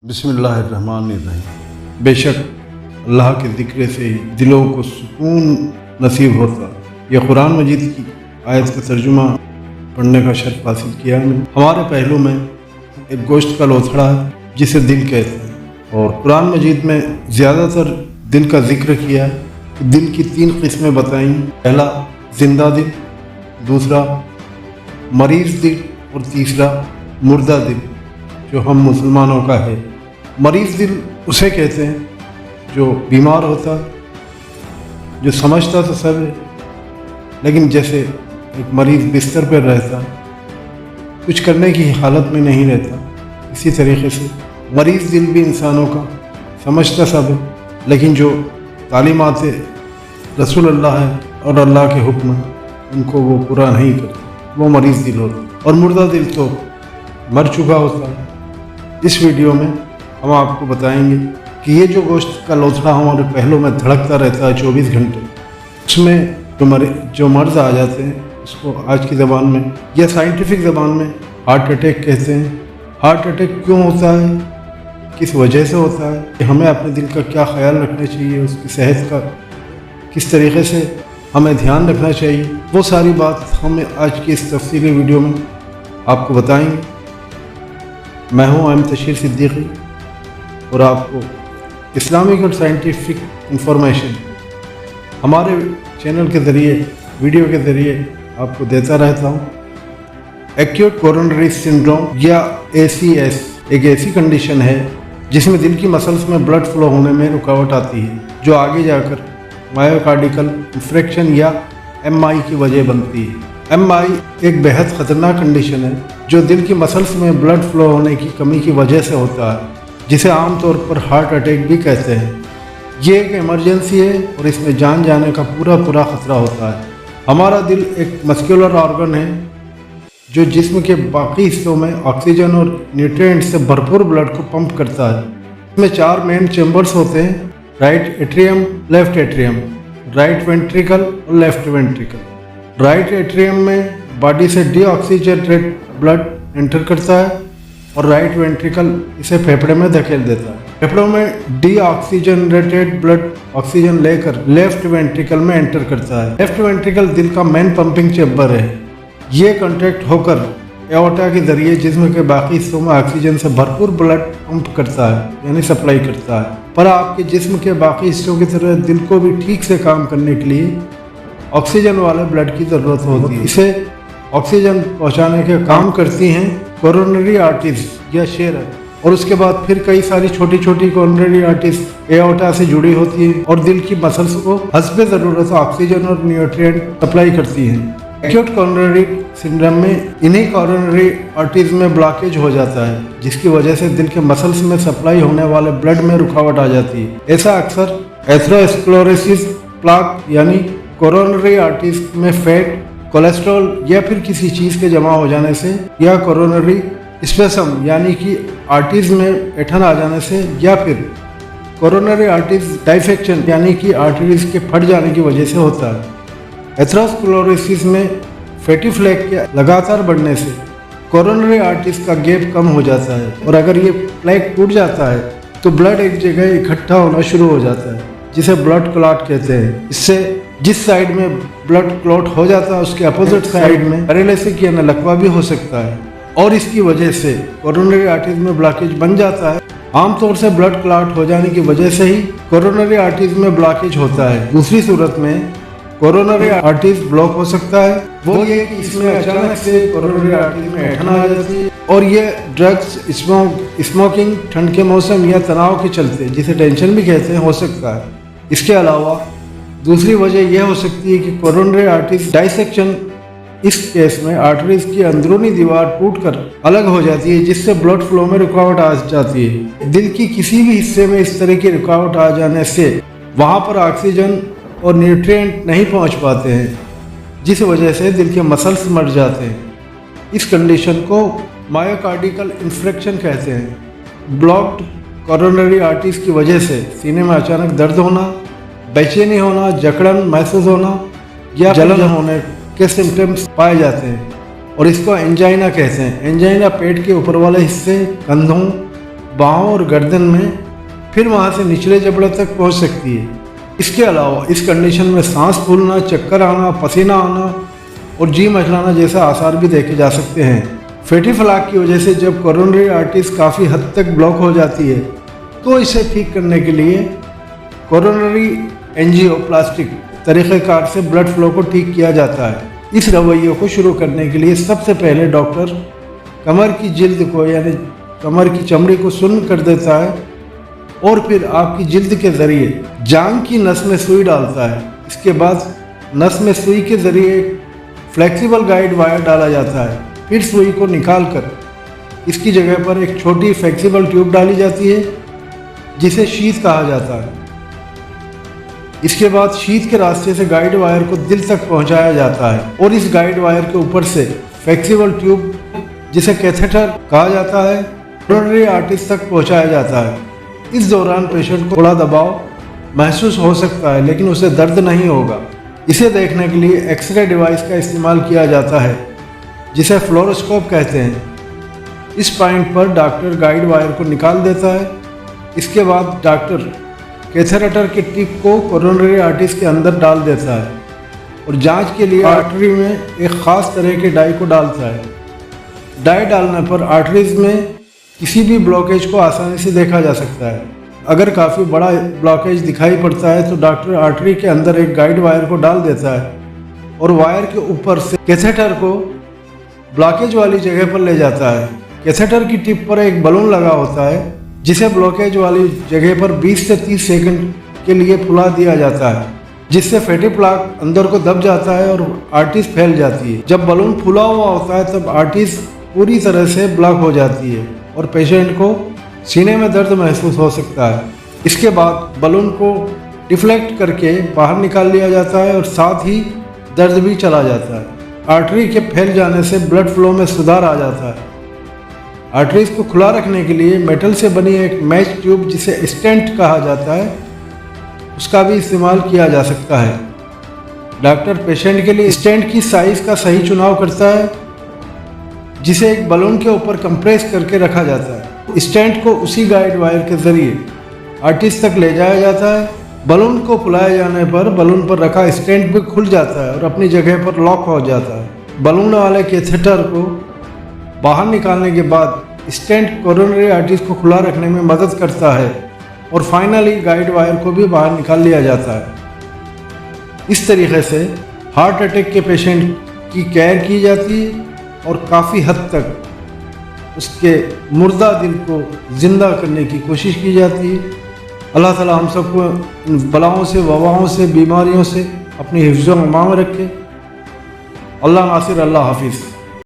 बिस्मिल्लाहिर्रहमानिर्रहीम। बेशक अल्लाह के ज़िक्र से दिलों को सुकून नसीब होता। यह कुरान मजीद की आयत का तर्जुमा पढ़ने का शर्फ हासिल किया है। हमारे पहलू में एक गोश्त का लोथड़ा है जिसे दिल कहते हैं, और कुरान मजीद में ज़्यादातर दिल का जिक्र किया है। दिल की 3 किस्में बताई। पहला जिंदा दिल, दूसरा मरीज़ दिल और तीसरा मुर्दा दिल जो हम मुसलमानों का है। मरीज़ दिल उसे कहते हैं जो बीमार होता, जो समझता तो सब है, लेकिन जैसे एक मरीज़ बिस्तर पर रहता, कुछ करने की हालत में नहीं रहता, इसी तरीके से मरीज़ दिल भी इंसानों का समझता सब है, लेकिन जो तालीमात रसूल अल्लाह है और अल्लाह के हुक्म उनको वो पूरा नहीं करता, वो मरीज़ दिल होता। और मुर्दा दिल तो मर चुका होता है। इस वीडियो में हम आपको बताएंगे कि ये जो गोश्त का लोथड़ा हमारे पहलू में धड़कता रहता है 24 घंटे, उसमें जो मर्ज आ जाते हैं उसको आज की ज़बान में या साइंटिफिक ज़बान में हार्ट अटैक कहते हैं। हार्ट अटैक क्यों होता है, किस वजह से होता है, कि हमें अपने दिल का क्या ख्याल रखना चाहिए, उसकी सेहत का किस तरीके से हमें ध्यान रखना चाहिए, वो सारी बात हम आज की इस तफसीली वीडियो में आपको बताएंगे। मैं हूं तशीर सिद्दीकी और आपको इस्लामिक और साइंटिफिक इंफॉर्मेशन हमारे चैनल के ज़रिए, वीडियो के ज़रिए आपको देता रहता हूं। एक्यूट कोरोनरी सिंड्रोम या ACS एक ऐसी कंडीशन है जिसमें दिल की मसल्स में ब्लड फ्लो होने में रुकावट आती है, जो आगे जाकर मायोकार्डिकल इंफ्रेक्शन या MI की वजह बनती है। MI एक बेहद ख़तरनाक कंडीशन है जो दिल की मसल्स में ब्लड फ्लो होने की कमी की वजह से होता है, जिसे आमतौर पर हार्ट अटैक भी कहते हैं। ये एक इमरजेंसी है और इसमें जान जाने का पूरा खतरा होता है। हमारा दिल एक मस्कुलर ऑर्गन है जो जिस्म के बाकी हिस्सों में ऑक्सीजन और न्यूट्रिएंट से भरपूर ब्लड को पंप करता है। इसमें 4 मेन चैम्बर्स होते हैं: right atrium, left atrium, right ventricle और लेफ्ट वेंट्रिकल। राइट एट्रियम में बॉडी से डीऑक्सीजनेटेड ब्लड एंटर करता है और राइट वेंट्रिकल इसे फेफड़े में धकेल देता है। फेफड़ों में डीऑक्सीजनेटेड ब्लड ऑक्सीजन लेकर लेफ्ट वेंट्रिकल में एंटर करता है। लेफ्ट वेंट्रिकल दिल का मेन पंपिंग चैम्बर है। ये कॉन्ट्रैक्ट होकर एओर्टा के जरिए जिस्म के बाकी हिस्सों में ऑक्सीजन से भरपूर ब्लड पंप करता है, यानी सप्लाई करता है। पर आपके जिस्म के बाकी हिस्सों की तरह दिल को भी ठीक से काम करने के लिए ऑक्सीजन वाले ब्लड की ज़रूरत होती है। इसे ऑक्सीजन पहुंचाने के काम करती हैं कोरोनरी आर्टरीज या शेयर, और उसके बाद फिर कई सारी छोटी छोटी कोरोनरी आर्टरीज एओर्टा से जुड़ी होती है और दिल की मसल्स को हस्बे ज़रूरत ऑक्सीजन और न्यूट्रिएंट सप्लाई करती हैं। एक्यूट कोरोनरी सिंड्रोम में इन्हीं कोरोनरी आर्टरीज में ब्लॉकेज हो जाता है, जिसकी वजह से दिल के मसल्स में सप्लाई होने वाले ब्लड में रुकावट आ जाती है। ऐसा अक्सर एथेरोस्क्लेरोसिस प्लाक यानी कोरोनरी आर्टरीज में फैट, कोलेस्ट्रॉल या फिर किसी चीज़ के जमा हो जाने से, या कोरोनरी स्पेसम यानी कि आर्टरीज में ऐंठन आ जाने से, या फिर कोरोनरी आर्टरीज डाइसेक्शन यानी कि आर्टरीज के फट जाने की वजह से होता है। एथेरोस्क्लेरोसिस में फैटी फ्लैग के लगातार बढ़ने से कोरोनरी आर्टरीज का गैप कम हो जाता है, और अगर ये फ्लैग टूट जाता है तो ब्लड एक जगह इकट्ठा होना शुरू हो जाता है, जिसे ब्लड क्लॉट कहते हैं। इससे जिस साइड में ब्लड क्लॉट हो जाता है उसके अपोजिट साइड में पैरालिसिस या लकवा भी हो सकता है, और इसकी वजह से कोरोनरी आर्टरीज में ब्लॉकेज बन जाता है। आमतौर से ब्लड क्लॉट हो जाने की वजह से ही कोरोनरी आर्टरीज में ब्लॉकेज होता है। दूसरी सूरत में कोरोनरी आर्टरीज ब्लॉक हो सकता है, वो ये कि इसमें अचानक से कोरोनरी आर्टरीज में ऐंठन आ जाती है, और ये ड्रग्स, स्मोकिंग, ठंड के मौसम या तनाव के चलते, जिसे टेंशन भी कहते हैं, हो सकता है। इसके अलावा दूसरी वजह यह हो सकती है कि कोरोनरी आर्टरीज डाइसेक्शन। इस केस में आर्टरीज की अंदरूनी दीवार टूटकर अलग हो जाती है, जिससे ब्लड फ्लो में रुकावट आ जाती है। दिल की किसी भी हिस्से में इस तरह की रुकावट आ जाने से वहां पर ऑक्सीजन और न्यूट्रिएंट नहीं पहुंच पाते हैं, जिस वजह से दिल के मसल्स मर जाते हैं। इस कंडीशन को मायोकार्डिकल इंफ्रेक्शन कहते हैं। ब्लॉक्ड कोरोनरी आर्टरीज की वजह से सीने में अचानक दर्द होना, बेचैनी होना, जकड़न महसूस होना या जलन होने के सिम्टम्स पाए जाते हैं, और इसको एंजाइना कहते हैं। एंजाइना पेट के ऊपर वाले हिस्से, कंधों, बाहों और गर्दन में, फिर वहाँ से निचले जबड़े तक पहुँच सकती है। इसके अलावा इस कंडीशन में सांस फूलना, चक्कर आना, पसीना आना और जी मचलाना जैसे आसार भी देखे जा सकते हैं। फैटी फ्लैग की वजह से जब कोरोनरी आर्टरीज काफ़ी हद तक ब्लॉक हो जाती है तो इसे ठीक करने के लिए कोरोनरी एंजियोप्लास्टिक तरीक़ेकार से ब्लड फ्लो को ठीक किया जाता है। इस रवैये को शुरू करने के लिए सबसे पहले डॉक्टर कमर की जिल्द को यानी कमर की चमड़ी को सुन्न कर देता है और फिर आपकी जिल्द के ज़रिए जांघ की नस में सुई डालता है। इसके बाद नस में सुई के ज़रिए फ्लेक्सिबल गाइड वायर डाला जाता है। फिर सुई को निकाल कर इसकी जगह पर एक छोटी फ्लेक्सिबल ट्यूब डाली जाती है जिसे शीथ कहा जाता है। इसके बाद शीथ के रास्ते से गाइड वायर को दिल तक पहुंचाया जाता है और इस गाइड वायर के ऊपर से फ्लेक्सिबल ट्यूब जिसे कैथेटर कहा जाता है कोरोनरी आर्टरीज तक पहुंचाया जाता है। इस दौरान पेशेंट को थोड़ा दबाव महसूस हो सकता है लेकिन उसे दर्द नहीं होगा। इसे देखने के लिए एक्सरे डिवाइस का इस्तेमाल किया जाता है जिसे फ्लोरोस्कोप कहते हैं। इस पॉइंट पर डॉक्टर गाइड वायर को निकाल देता है। इसके बाद डॉक्टर कैथेटर के टिप को कोरोनरी आर्टरीज के अंदर डाल देता है और जांच के लिए आर्टरी में एक ख़ास तरह के डाई को डालता है। डाई डालने पर आर्टरीज में किसी भी ब्लॉकेज को आसानी से देखा जा सकता है। अगर काफ़ी बड़ा ब्लॉकेज दिखाई पड़ता है तो डॉक्टर आर्टरी के अंदर एक गाइड वायर को डाल देता है और वायर के ऊपर से कैथेटर को ब्लॉकेज वाली जगह पर ले जाता है। कैथेटर की टिप पर एक बलून लगा होता है जिसे ब्लॉकेज वाली जगह पर 20 से 30 सेकंड के लिए फुला दिया जाता है जिससे फैटी प्लाक अंदर को दब जाता है और आर्टरीज फैल जाती है। जब बलून फुला हुआ होता है तब आर्टरीज पूरी तरह से ब्लॉक हो जाती है और पेशेंट को सीने में दर्द महसूस हो सकता है। इसके बाद बलून को डिफ्लेक्ट करके बाहर निकाल लिया जाता है और साथ ही दर्द भी चला जाता है। आर्टरी के फैल जाने से ब्लड फ्लो में सुधार आ जाता है। आर्टरीज को खुला रखने के लिए मेटल से बनी एक मैच ट्यूब जिसे स्टेंट कहा जाता है उसका भी इस्तेमाल किया जा सकता है। डॉक्टर पेशेंट के लिए स्टेंट की साइज़ का सही चुनाव करता है जिसे एक बलून के ऊपर कंप्रेस करके रखा जाता है। स्टेंट को उसी गाइड वायर के ज़रिए आर्टरीज तक ले जाया जाता है। बलून को फुलाए जाने पर बलून पर रखा स्टेंट भी खुल जाता है और अपनी जगह पर लॉक हो जाता है। बलून वाले कैथेटर को बाहर निकालने के बाद स्टेंट कोरोनरी आर्टरीज को खुला रखने में मदद करता है और फाइनली गाइड वायर को भी बाहर निकाल लिया जाता है। इस तरीके से हार्ट अटैक के पेशेंट की केयर की जाती है और काफ़ी हद तक उसके मुर्दा दिल को ज़िंदा करने की कोशिश की जाती है। अल्लाह ताला हम सबको इन बलाओं से, वबाओं से, बीमारियों से अपनी हिफ्ज़-ओ-अमान में रखे। अल्लाह नासिर, अल्लाह हाफिज़।